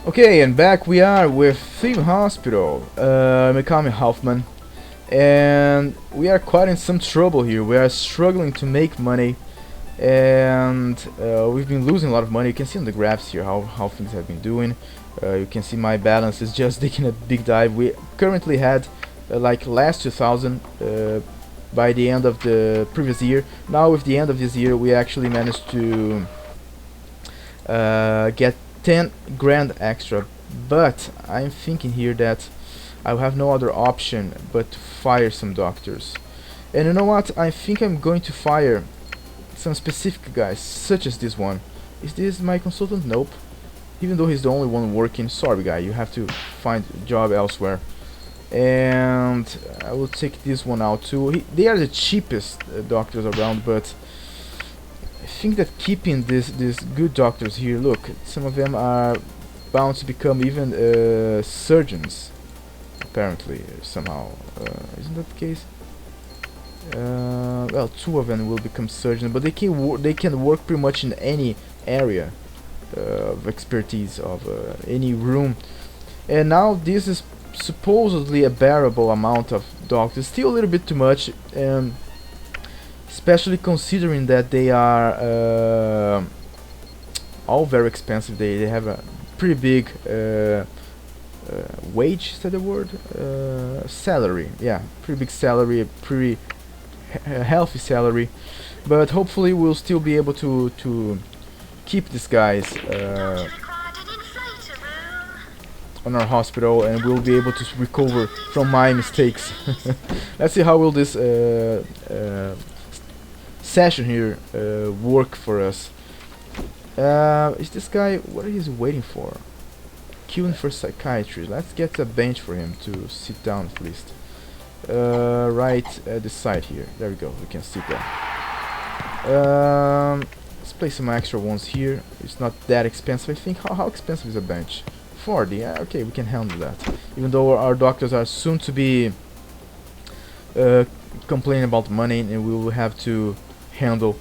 Okay, and back we are with Theme Hospital. I'm Mikami Hauffman, and we are quite in some trouble here. We are struggling to make money, and we've been losing a lot of money. You can see on the graphs here how things have been doing. You can see my balance is just taking a big dive. We currently had like last 2000 by the end of the previous year. Now with the end of this year, we actually managed to get 10 grand extra, but I'm thinking here that I will have no other option but to fire some doctors. And you know what, I think I'm going to fire some specific guys, such as this one. Is this my consultant? Nope. Even though he's the only one working, sorry guy, you have to find a job elsewhere. And I will take this one out too. They are the cheapest doctors around, but I think that keeping these good doctors here, look, some of them are bound to become even surgeons, apparently, somehow. Isn't that the case? Well, two of them will become surgeons, but they can work pretty much in any area of expertise of any room. And now this is supposedly a bearable amount of doctors, still a little bit too much. Especially considering that they are all very expensive. They have a pretty big wage, is that the word? Salary, yeah, pretty big salary, a pretty healthy salary. But hopefully we'll still be able to keep these guys on our hospital, and we'll be able to recover from my mistakes. Let's see how will this session here work for us. Is this guy, what is he waiting for? Queuing for psychiatry. Let's get a bench for him to sit down at least. Right at the side here. There we go, we can sit there. Let's place some extra ones here. It's not that expensive, I think. How expensive is a bench? 40, yeah, okay, we can handle that. Even though our doctors are soon to be complaining about money, and we will have to handle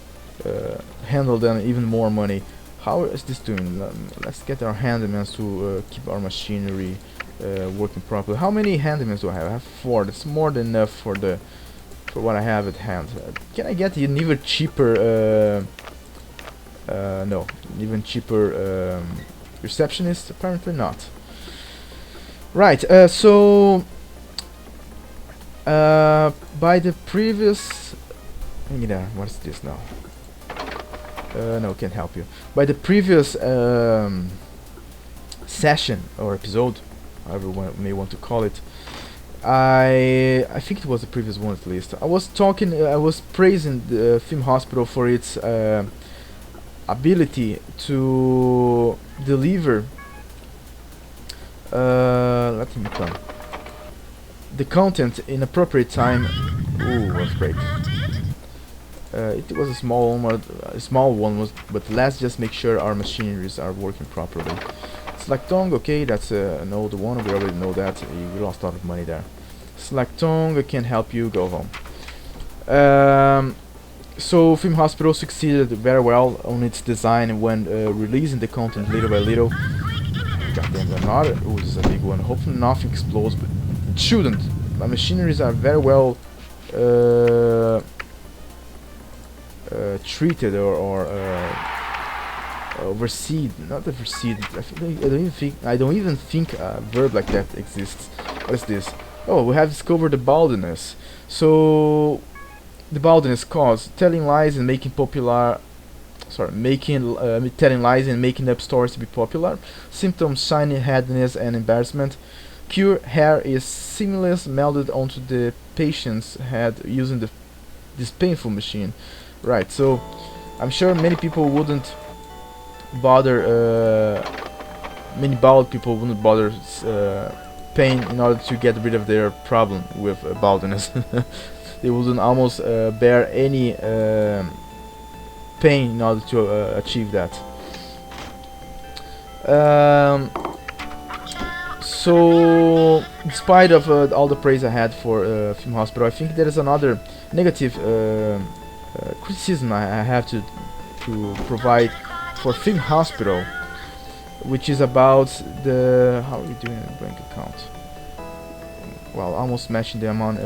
them even more money. How is this doing? Let's get our handymans to keep our machinery working properly. How many handymans do I have? I have 4. That's more than enough for what I have at hand. Can I get an even cheaper no, even cheaper receptionist? Apparently not. Right, so by the previous, what's this now? No, can't help you. By the previous session or episode, however one may want to call it, I think it was the previous one at least. I was praising the Theme Hospital for its ability to deliver. Let me come. The content in appropriate time. Ooh, earthquake. It was a small one, but let's just make sure our machineries are working properly. Slaktong, okay, that's an old one. We already know that. We lost a lot of money there. Slaktong, I can't help you. Go home. So Theme Hospital succeeded very well on its design when releasing the content little by little. Goddamn, another. Ooh, this is a big one. Hopefully nothing explodes, but it shouldn't. My machineries are very well treated or overseen. Not overseen. I don't even think a verb like that exists. What is this? Oh, we have discovered the baldness. So the baldness cause telling lies and making popular. Sorry, telling lies and making up stories to be popular. Symptoms: shiny headedness and embarrassment. Cure: hair is seamless melded onto the patient's head using this painful machine. Right, so I'm sure many people wouldn't bother. Many bald people wouldn't bother pain in order to get rid of their problem with baldness. They wouldn't almost bear any pain in order to achieve that. So, in spite of all the praise I had for Theme Hospital, I think there is another negative criticism I have to provide for Theme Hospital. which is about the how are we doing in the bank account. Well, almost matching the amount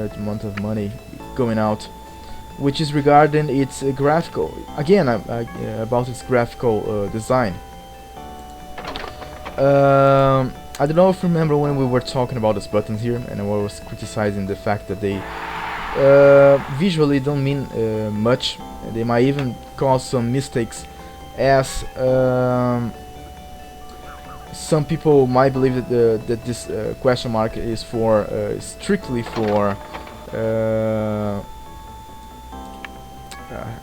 of money going out, which is regarding its graphical. Again, about its graphical design. I don't know if you remember when we were talking about these buttons here, and I was criticizing the fact that they visually don't mean much. They might even cause some mistakes, as some people might believe that this question mark is for strictly for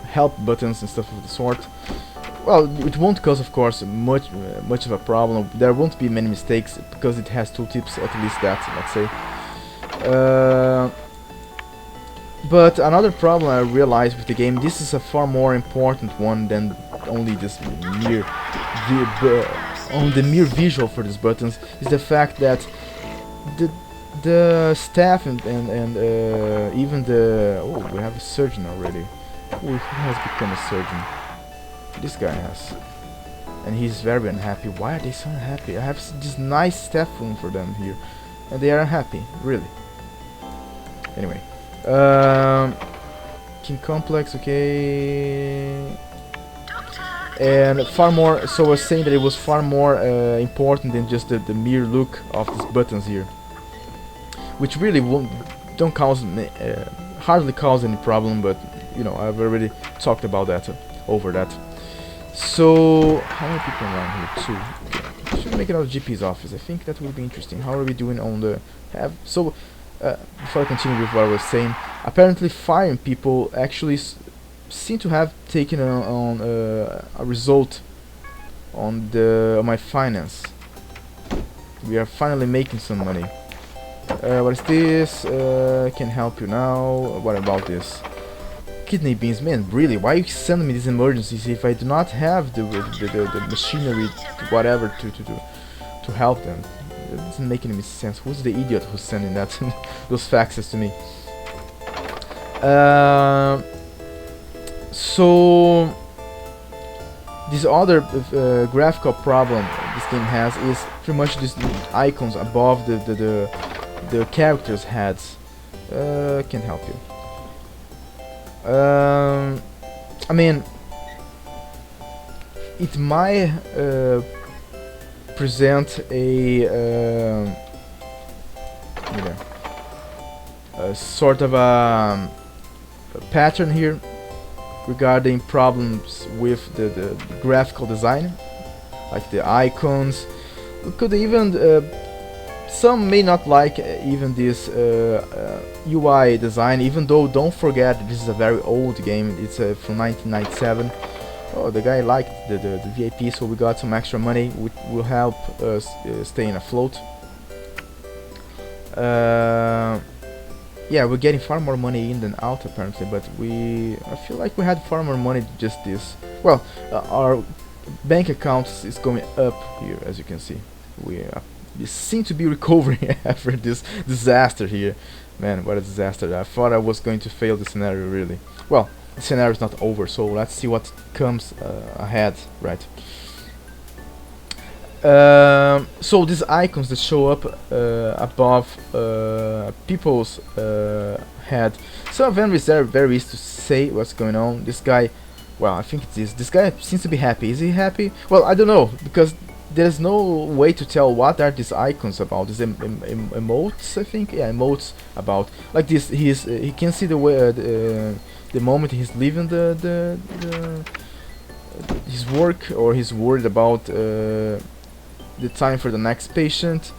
help buttons and stuff of the sort. Well, it won't cause, of course, much of a problem. There won't be many mistakes because it has tooltips, at least that, let's say. But another problem I realized with the game, this is a far more important one than only this mere mere visual for these buttons, is the fact that the staff and even the we have a surgeon already. Who has become a surgeon? This guy has, and he's very unhappy. Why are they so unhappy? I have this nice staff room for them here, and they are unhappy, really. Anyway, King Complex, okay, and far more. So I was saying that it was far more important than just the mere look of these buttons here, which really don't cause hardly cause any problem. But you know, I've already talked about that over that. So, how many people around here? 2. Okay. Should make it out of GP's office. I think that would be interesting. How are we doing on the so, before I continue with what I was saying, apparently firing people actually seem to have taken on a result on my finance. We are finally making some money. What is this? Can help you now. What about this? Kidney beans, man, really, why you send me these emergencies if I do not have the machinery, whatever, to help them? It doesn't make any sense. Who's the idiot who's sending that those faxes to me? So this other graphical problem this game has is pretty much these icons above the characters' heads. Can't help you. I mean, it might present a sort of a pattern here regarding problems with the graphical design, like the icons. We could even some may not like even this UI design, even though don't forget this is a very old game. It's from 1997. Oh, the guy liked the VIP, so we got some extra money, which will help us staying afloat. Yeah, we're getting far more money in than out apparently, but I feel like we had far more money than just this. Well, our bank account is going up here, as you can see. We seem to be recovering after this disaster here. Man, what a disaster. I thought I was going to fail the scenario, really. Well, the scenario is not over, so let's see what comes ahead, right? So these icons that show up above people's head, some of them is very easy to say what's going on. This guy, well, I think it is. This guy seems to be happy. Is he happy? Well, I don't know, because there's no way to tell what are these icons about. These emotes, I think. Yeah, emotes about. Like this, he can see the way the moment he's leaving his work, or he's worried about the time for the next patient.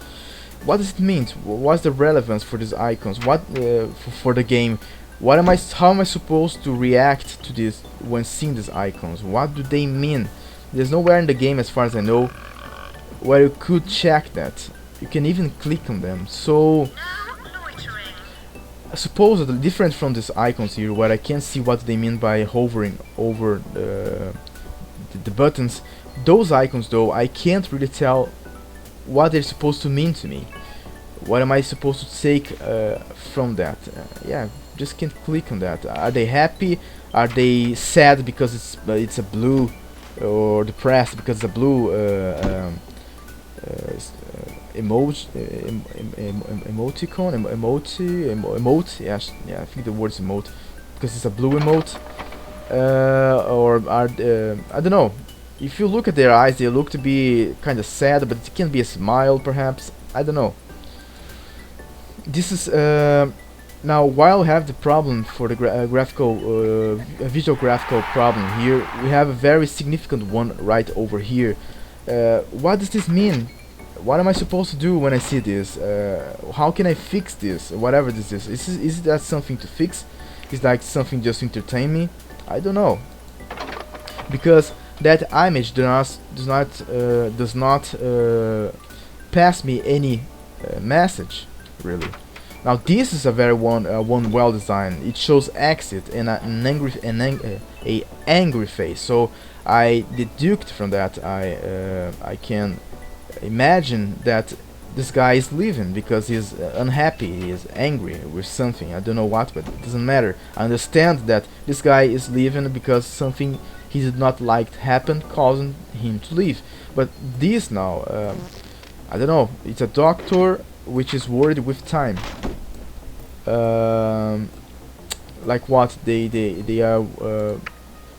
What does it mean? What's the relevance for these icons? What for the game? How am I supposed to react to this when seeing these icons? What do they mean? There's nowhere in the game, as far as I know, where you could check that. You can even click on them. So supposedly different from these icons here, where I can't see what they mean by hovering over the buttons. Those icons, though, I can't really tell what they're supposed to mean to me. What am I supposed to take from that? Yeah, just can't click on that. Are they happy? Are they sad because it's a blue, or depressed because it's a blue emote. Yeah, I think the word is emote because it's a blue emote. Or are I don't know. If you look at their eyes, they look to be kind of sad, but it can be a smile, perhaps. I don't know. This is now while we have the problem for the visual graphical problem here, we have a very significant one right over here. What does this mean? What am I supposed to do when I see this? How can I fix this? Whatever this is that something to fix? Is like something just to entertain me? I don't know, because that image does not pass me any message really. Now this is a very one well designed. It shows exit and a angry face. So I deduced from that I can imagine that this guy is leaving because he's unhappy, he is angry with something. I don't know what, but it doesn't matter. I understand that this guy is leaving because something he did not like happened, causing him to leave. But this now, I don't know. It's a doctor which is worried with time. Like what? They are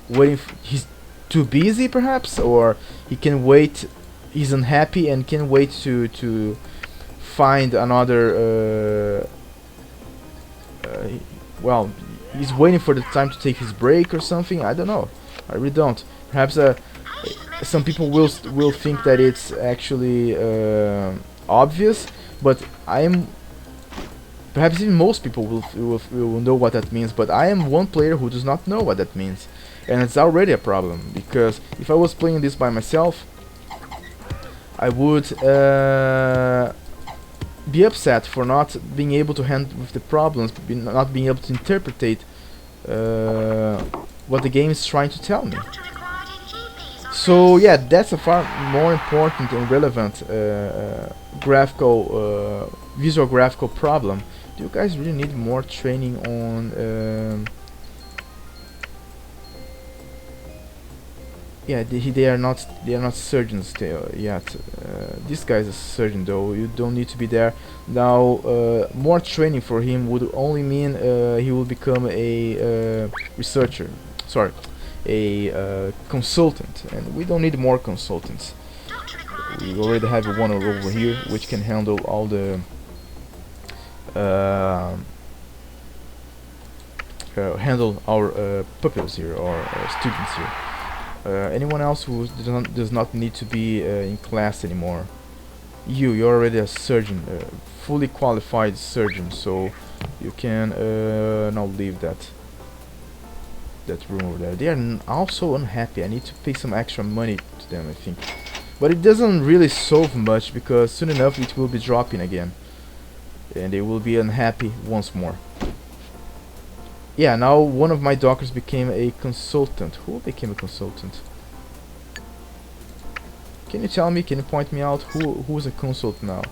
waiting. He's too busy, perhaps, or he can wait. He's unhappy and can wait to find another. Well, he's waiting for the time to take his break or something. I don't know. I really don't. Perhaps some people will think that it's actually obvious, but I am. Perhaps even most people will know what that means, but I am one player who does not know what that means, and it's already a problem, because if I was playing this by myself, I would be upset for not being able to handle with the problems, not being able to interpret what the game is trying to tell me. So yeah, that's a far more important and relevant visual graphical problem. Do you guys really need more training on? Yeah, they are not surgeons still yet. This guy is a surgeon though. You don't need to be there now. More training for him would only mean he will become a researcher. Sorry, a consultant, and we don't need more consultants. We already have one over here which can handle all the handle our pupils here, or students here. Anyone else who does not need to be in class anymore? You're already a surgeon, fully qualified surgeon, so you can now leave that room over there. They are also unhappy. I need to pay some extra money to them, I think. But it doesn't really solve much, because soon enough it will be dropping again, and they will be unhappy once more. Yeah, now one of my doctors became a consultant. Who became a consultant? Can you tell me, can you point me out who's a consultant now?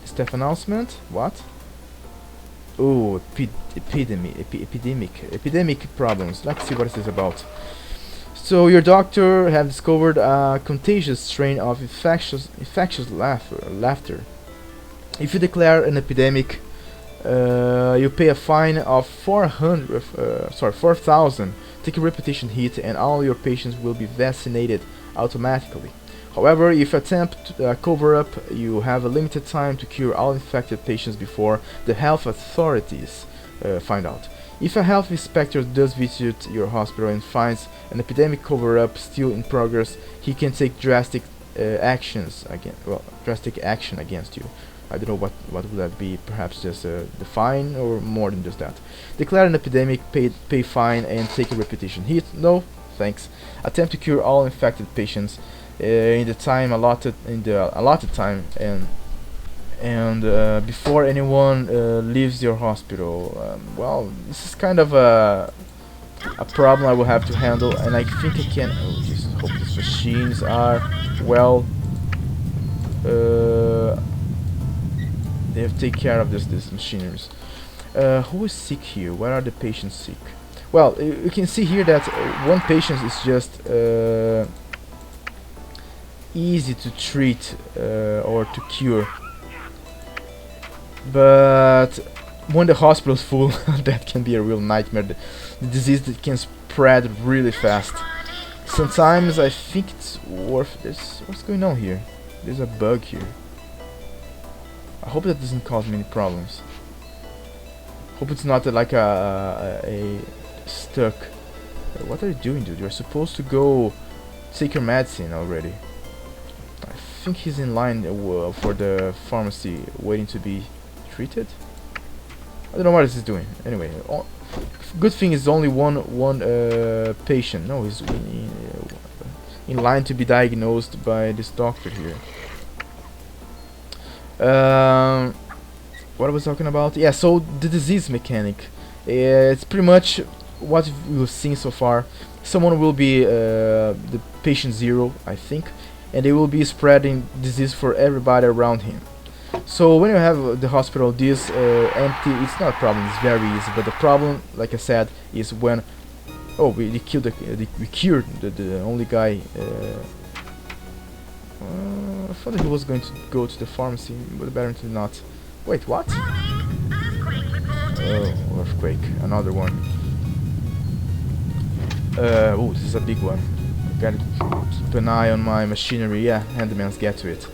Staff announcement? What? Oh, epidemic problems. Let's see what this is about. So your doctor have discovered a contagious strain of infectious laughter. If you declare an epidemic, you pay a fine of 4,000. Take a repetition hit, and all your patients will be vaccinated automatically. However, if you attempt to cover up, you have a limited time to cure all infected patients before the health authorities find out. If a health inspector does visit your hospital and finds an epidemic cover-up still in progress, he can take drastic action against you. I don't know what would that be. Perhaps just the fine, or more than just that. Declare an epidemic, pay fine, and take a repetition hit. No, thanks. Attempt to cure all infected patients in the time allotted time, and before anyone leaves your hospital. Well, this is kind of a problem I will have to handle, and I think I can. Oh, just hope these machines are well. They have to take care of these machineries. Who is sick here? Where are the patients sick? Well, you can see here that one patient is just easy to treat or to cure. But when the hospital's full, that can be a real nightmare. The disease that can spread really fast. Sometimes I think it's worth this. What's going on here? There's a bug here. I hope that doesn't cause many problems. Hope it's not like a stuck. What are you doing, dude? You're supposed to go take your medicine already. I think he's in line for the pharmacy, waiting to be treated. I don't know what he's doing. Anyway, good thing is only one patient. No, he's in line to be diagnosed by this doctor here. What I was talking about? Yeah, so the disease mechanic. It's pretty much what we've seen so far. Someone will be the patient 0, I think, and they will be spreading disease for everybody around him. So when you have the hospital this empty, it's not a problem. It's very easy. But the problem, like I said, is when we cured the only guy. I thought that he was going to go to the pharmacy, but apparently not. Wait, what? Oh, earthquake, another one. Oh, this is a big one. Gotta keep an eye on my machinery. Yeah, handmans get to it.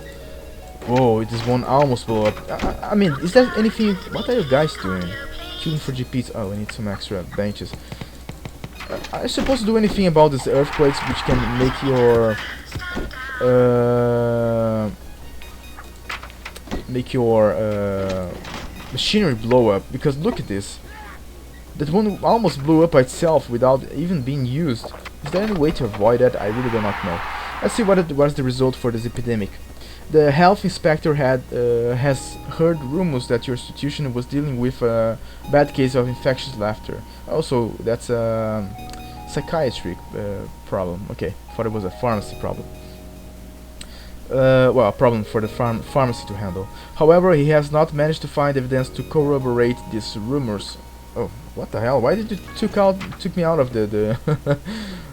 Whoa, this one almost blew up. I mean, is there anything? What are you guys doing? Queuing for GPs. Oh, I need some extra benches. Are you supposed to do anything about these earthquakes, which can make your machinery blow up? Because look at this. That one almost blew up by itself without even being used. Is there any way to avoid that? I really do not know. Let's see what was the result for this epidemic. The health inspector has heard rumors that your institution was dealing with a bad case of infectious laughter. Also, that's a psychiatric problem. Okay, thought it was a pharmacy problem. Well, a problem for the pharmacy to handle. However, he has not managed to find evidence to corroborate these rumors. Oh, what the hell? Why did you took me out of the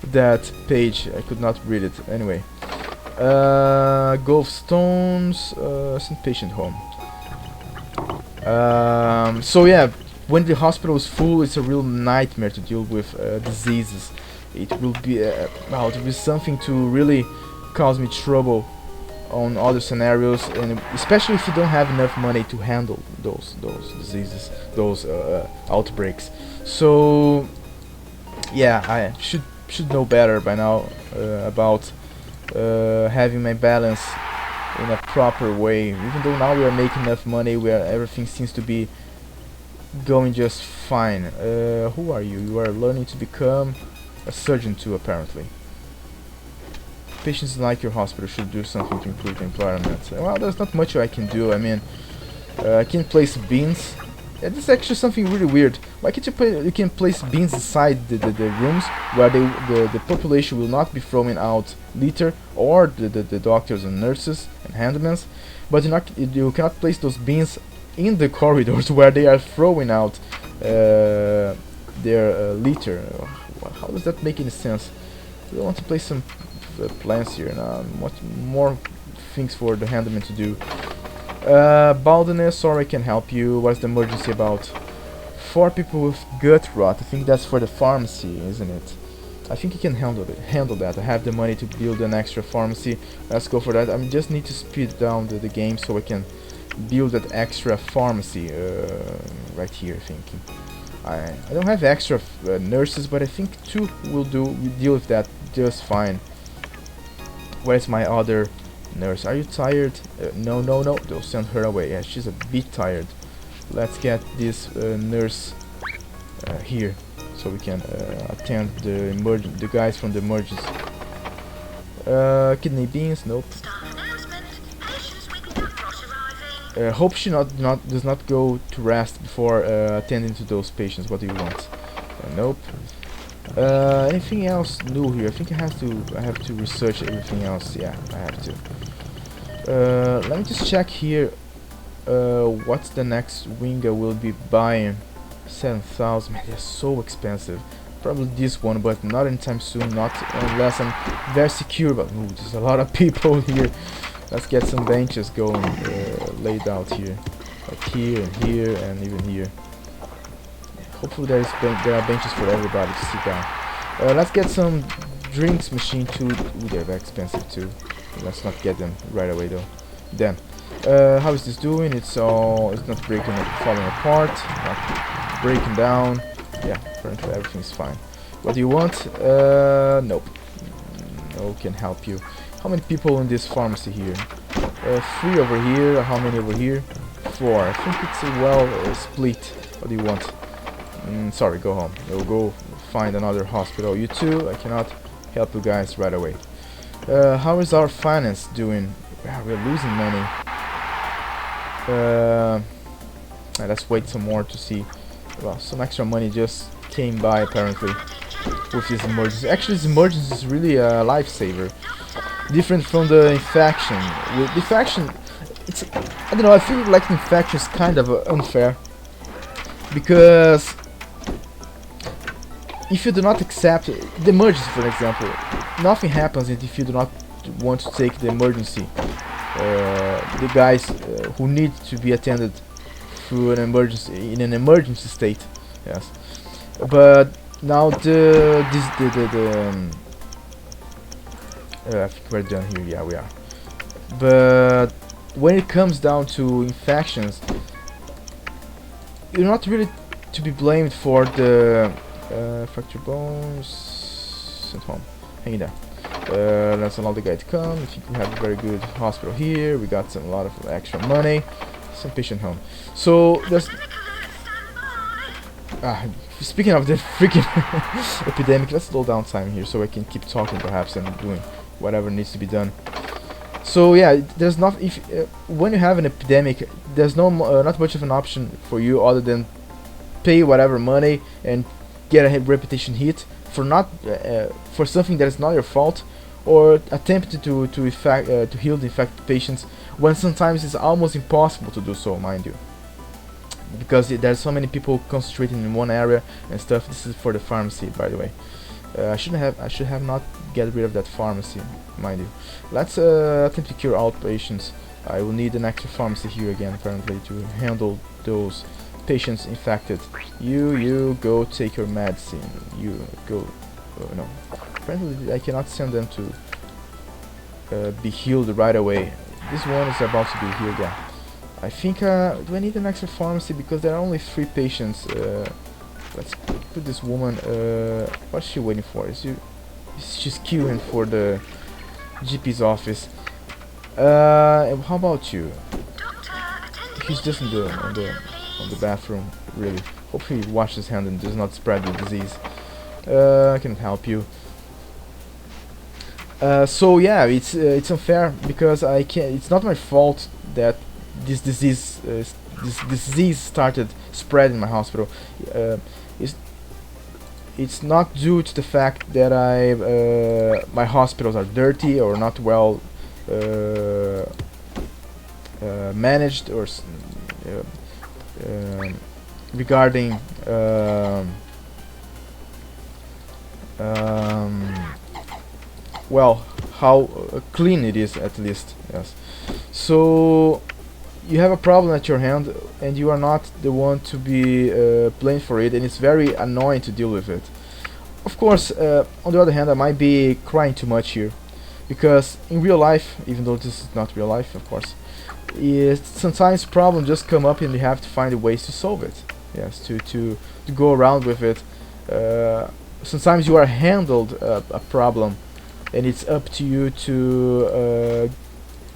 that page? I could not read it. Anyway. Golf stones, patient home. So yeah, when the hospital is full, it's a real nightmare to deal with diseases. It will be something to really cause me trouble on other scenarios, and especially if you don't have enough money to handle those diseases, those outbreaks. So yeah, I should know better by now about having my balance in a proper way. Even though now we are making enough money, everything seems to be going just fine. Who are you? You are learning to become a surgeon too, apparently. Patients like your hospital should do something to improve the environment. Well, there's not much I can do. I mean, I can place beans. This is actually something really weird. Why can't you can place beans inside the rooms where the population will not be throwing out litter, or the doctors and nurses and handmans, but you cannot place those beans in the corridors where they are throwing out their litter. How does that make any sense? We want to place some plants here now. Much more things for the handman to do. Baldness, sorry, I can help you. What's the emergency about? 4 people with gut rot. I think that's for the pharmacy, isn't it? I think you can handle that. I have the money to build an extra pharmacy. Let's go for that. I just need to speed down the game so I can build that extra pharmacy right here. I think I don't have extra nurses, but I think 2 will do. We deal with that just fine. Where's my other nurse? Are you tired? No. Don't send her away. Yeah, she's a bit tired. Let's get this nurse here, so we can attend the guys from the emergency. Kidney beans? Nope. Hope she does not go to rest before attending to those patients. What do you want? Nope. Anything else new here? I think I have to research everything else. Yeah, I have to. Let me just check here. What's the next wing I will be buying? 7,000. Man, they're so expensive. Probably this one, but not anytime soon. Not unless I'm very secure. But ooh, there's a lot of people here. Let's get some benches going, laid out here, like here and here and even here. Hopefully there are benches for everybody to sit down. Let's get some drinks machine too. Ooh, they're very expensive too. Let's not get them right away though. Then, how is this doing? It's not breaking or falling apart, not breaking down. Yeah, apparently everything's fine. What do you want? Nope. No can help you. How many people in this pharmacy here? 3 over here. How many over here? 4. I think it's well split. What do you want? Sorry, go home. We'll go find another hospital. You too. I cannot help you guys right away. How is our finance doing? We're losing money. Let's wait some more to see. Well, some extra money just came by apparently with this emergency. Actually, this emergency is really a lifesaver. Different from the infection. With the infection, it's, I don't know, I feel like the infection is kind of unfair. Because if you do not accept the emergency, for example, nothing happens if you do not want to take the emergency. The guys who need to be attended through an emergency, in an emergency state, yes. But now I think we're done here. Yeah, we are. But when it comes down to infections, you're not really to be blamed for the fractured bones. Sent home. Hang in there. Let's allow the guy to come. I think we have a very good hospital here. We got a lot of extra money. Some patient home. So there's. Speaking of the freaking epidemic, let's slow down time here so I can keep talking perhaps and doing whatever needs to be done. So yeah, there's not when you have an epidemic, there's not much of an option for you other than pay whatever money and get a reputation hit for not for something that is not your fault, or attempt to heal the infected patients when sometimes it's almost impossible to do so, mind you. Because there's so many people concentrating in one area and stuff. This is for the pharmacy, by the way. I should have not get rid of that pharmacy, mind you. Let's attempt to cure all patients. I will need an extra pharmacy here again, apparently, to handle those patients infected. You go take your medicine. You go. No, apparently I cannot send them to be healed right away. This one is about to be healed. Yeah. I think, do I need an extra pharmacy because there are only 3 patients. Let's put this woman, what's she waiting for? She's queuing for the GP's office. How about you? He's just on the bathroom, really. Hopefully he washes his hand and does not spread the disease. I can help you. So yeah, it's unfair because I can't. It's not my fault that this disease started spreading in my hospital. It's not due to the fact that my hospitals are dirty or not well managed, or regarding well, how clean it is, at least. Yes. So you have a problem at your hand and you are not the one to be blamed for it, and it's very annoying to deal with it. Of course, on the other hand, I might be crying too much here, because in real life, even though this is not real life, of course, sometimes problems just come up and you have to find ways to solve it. Yes, to go around with it. Sometimes you are handled a problem and it's up to you to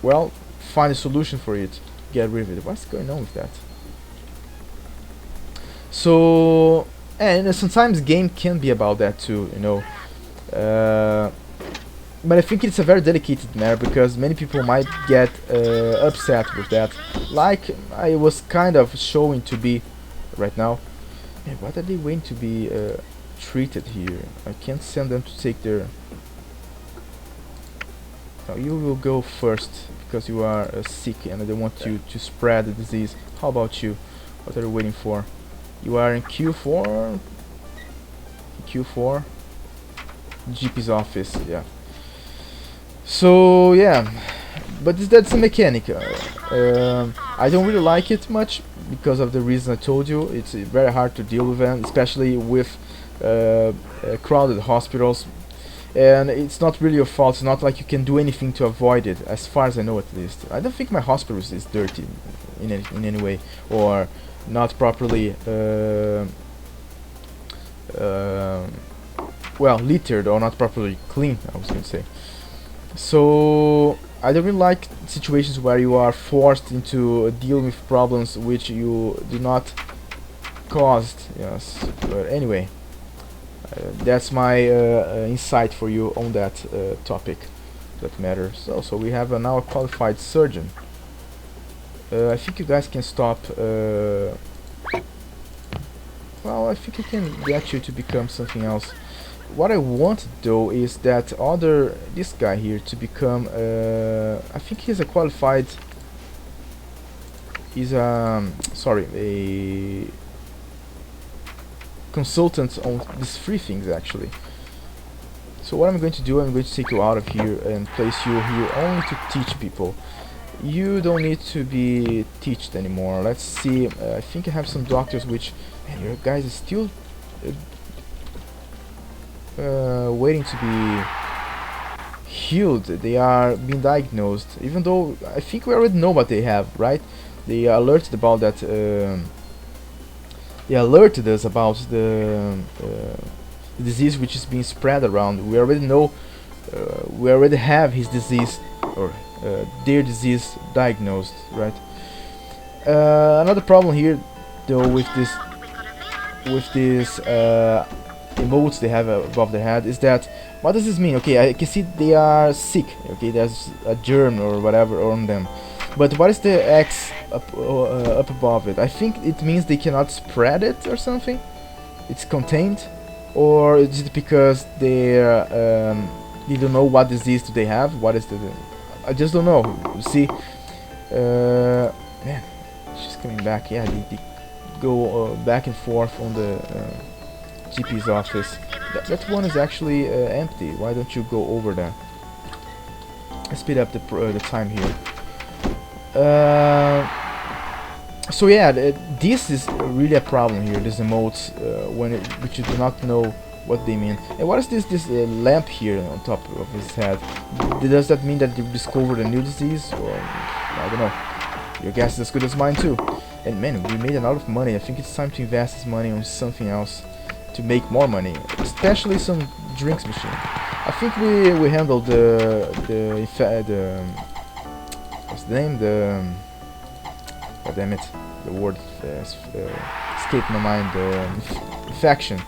well, find a solution for it. Get rid of it. What's going on with that? So, and sometimes game can be about that too, you know. But I think it's a very delicate matter because many people might get upset with that, like I was kind of showing to be right now. Man, what are they waiting to be treated here? I can't send them to take their. No, you will go first because you are sick and I don't want you to spread the disease. How about you? What are you waiting for? You are in Q4. Q4. GP's office. Yeah. So yeah, but that's a mechanic. I don't really like it much because of the reason I told you. It's very hard to deal with them, especially with crowded hospitals. And it's not really your fault. It's not like you can do anything to avoid it, as far as I know, at least. I don't think my hospital is dirty in any way, or not properly well, littered, or not properly clean, I was going to say. So I don't really like situations where you are forced into dealing with problems which you do not caused. Yes, but anyway, that's my insight for you on that topic that matters. So we have now a qualified surgeon. I think you guys can stop. Well, I think I can get you to become something else. What I want though is that this guy here to become. I think he's a qualified. He's sorry, a consultant on these three things actually. So what I'm going to do, I'm going to take you out of here and place you here only to teach people. You don't need to be taught anymore. Let's see. I think I have some doctors which, man, your guys are still waiting to be healed. They are being diagnosed, even though I think we already know what they have, right? They alerted about that. They alerted us about the disease which is being spread around. We already know. We already have his disease, or their disease diagnosed, right? Another problem here, though, with this emotes they have above their head is that, what does this mean? Okay, I can see they are sick. Okay, there's a germ or whatever on them, but what is the X up above it? I think it means they cannot spread it or something. It's contained, or is it because they're you don't know what disease do they have? What is the? I just don't know. See, man, she's coming back. Yeah, they go back and forth on the GP's office. That one is actually empty. Why don't you go over there? Let's speed up the time here. So yeah, this is really a problem here. These emotes, which you do not know what they mean. And what is this lamp here on top of his head? Does that mean that they discovered a new disease? Or I don't know. Your guess is as good as mine too. And man, we made a lot of money. I think it's time to invest this money on something else to make more money, especially some drinks machine. I think we handled the what's the name? God damn it, the word escaped my mind. The infection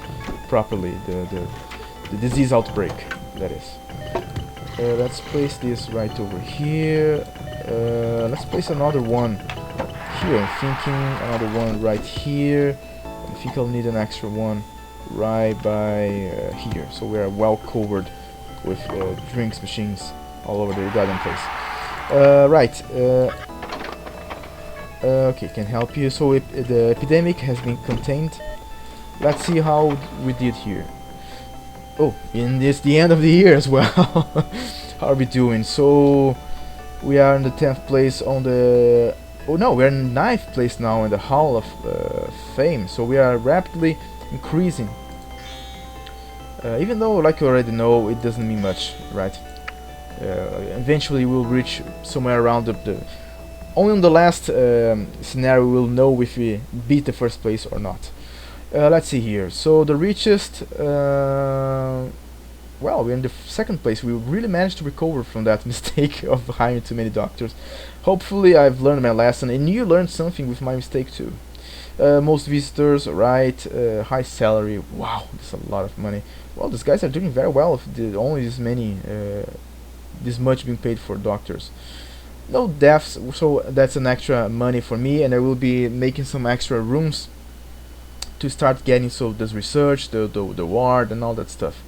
properly, the disease outbreak, that is. Let's place this right over here. Let's place another one here. I'm thinking another one right here. I think I'll need an extra one right by here. So we are well covered with drinks machines all over the goddamn place. Right. Okay, can help you. So the epidemic has been contained. Let's see how we did here. Oh, and it's the end of the year as well. How are we doing? So we are in the 10th place on the... Oh no, we're in 9th place now in the Hall of Fame. So we are rapidly increasing. Even though, like you already know, it doesn't mean much, right? Eventually we'll reach somewhere around the... Only on the last scenario we'll know if we beat the first place or not. Let's see here. So the richest, well, we're in the 2nd place. We really managed to recover from that mistake of hiring too many doctors. Hopefully I've learned my lesson, and you learned something with my mistake too. Most visitors, right? High salary. Wow, that's a lot of money. Well, these guys are doing very well if only this much being paid for doctors. No deaths, so that's an extra money for me, and I will be making some extra rooms to start getting, so there's research, the ward and all that stuff.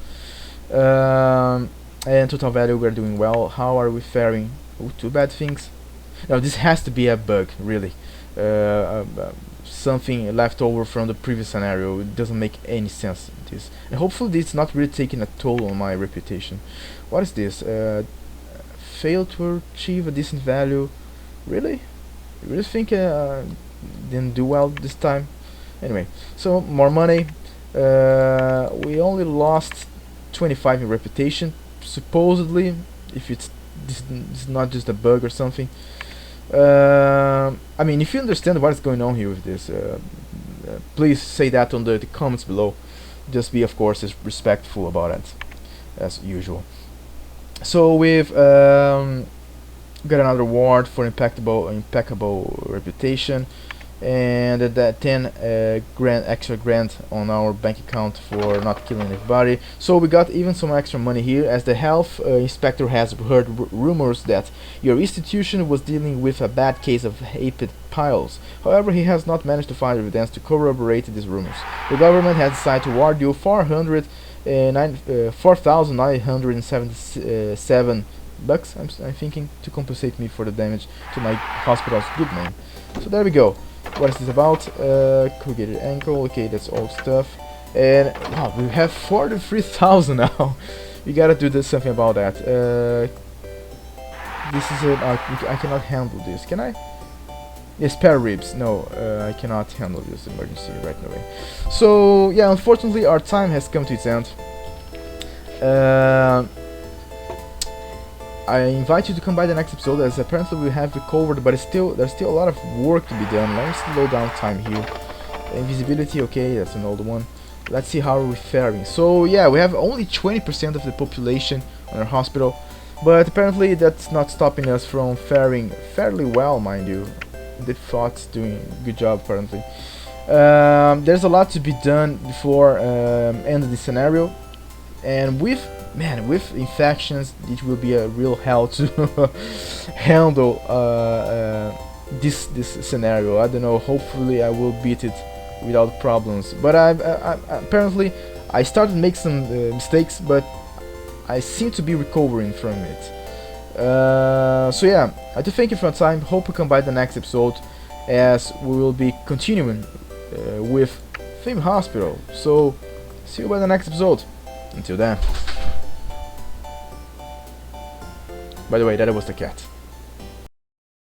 And total value, we're doing well. How are we faring? Oh, two bad things. Now this has to be a bug, really. Something left over from the previous scenario. It doesn't make any sense, this. And hopefully this is not really taking a toll on my reputation. What is this? Fail to achieve a decent value. Really? You really think didn't do well this time. Anyway, so more money. We only lost 25 in reputation, supposedly, if this is not just a bug or something. I mean, if you understand what is going on here with this, please say that on the comments below. Just be, of course, as respectful about it as usual. So we've got another award for impeccable reputation, and that 10 grand extra grand on our bank account for not killing anybody. So we got even some extra money here, as the health inspector has heard rumors that your institution was dealing with a bad case of apid piles. However, he has not managed to find evidence to corroborate these rumors. The government has decided to award you 4,977 bucks, I'm thinking, to compensate me for the damage to my hospital's good name. So there we go. What is this about? Corrugated ankle. Okay, that's old stuff. And wow, we have 43,000 now. We gotta do something about that. This is I cannot handle this. Can I? Yes, spare ribs. No, I cannot handle this emergency right away. So yeah, unfortunately, our time has come to its end. I invite you to come by the next episode, as apparently we have recovered, but there's still a lot of work to be done. Let me slow down time here. Invisibility, okay, that's an old one. Let's see how we're faring. So yeah, we have only 20% of the population on our hospital, but apparently that's not stopping us from faring fairly well, mind you. The thought's doing a good job apparently. There's a lot to be done before end of the scenario, and with infections, it will be a real hell to handle this scenario. I don't know. Hopefully, I will beat it without problems. But apparently I started to make some mistakes, but I seem to be recovering from it. So yeah, I do thank you for your time. Hope you come by the next episode, as we will be continuing with Theme Hospital. So see you by the next episode. Until then. By the way, that was the cat.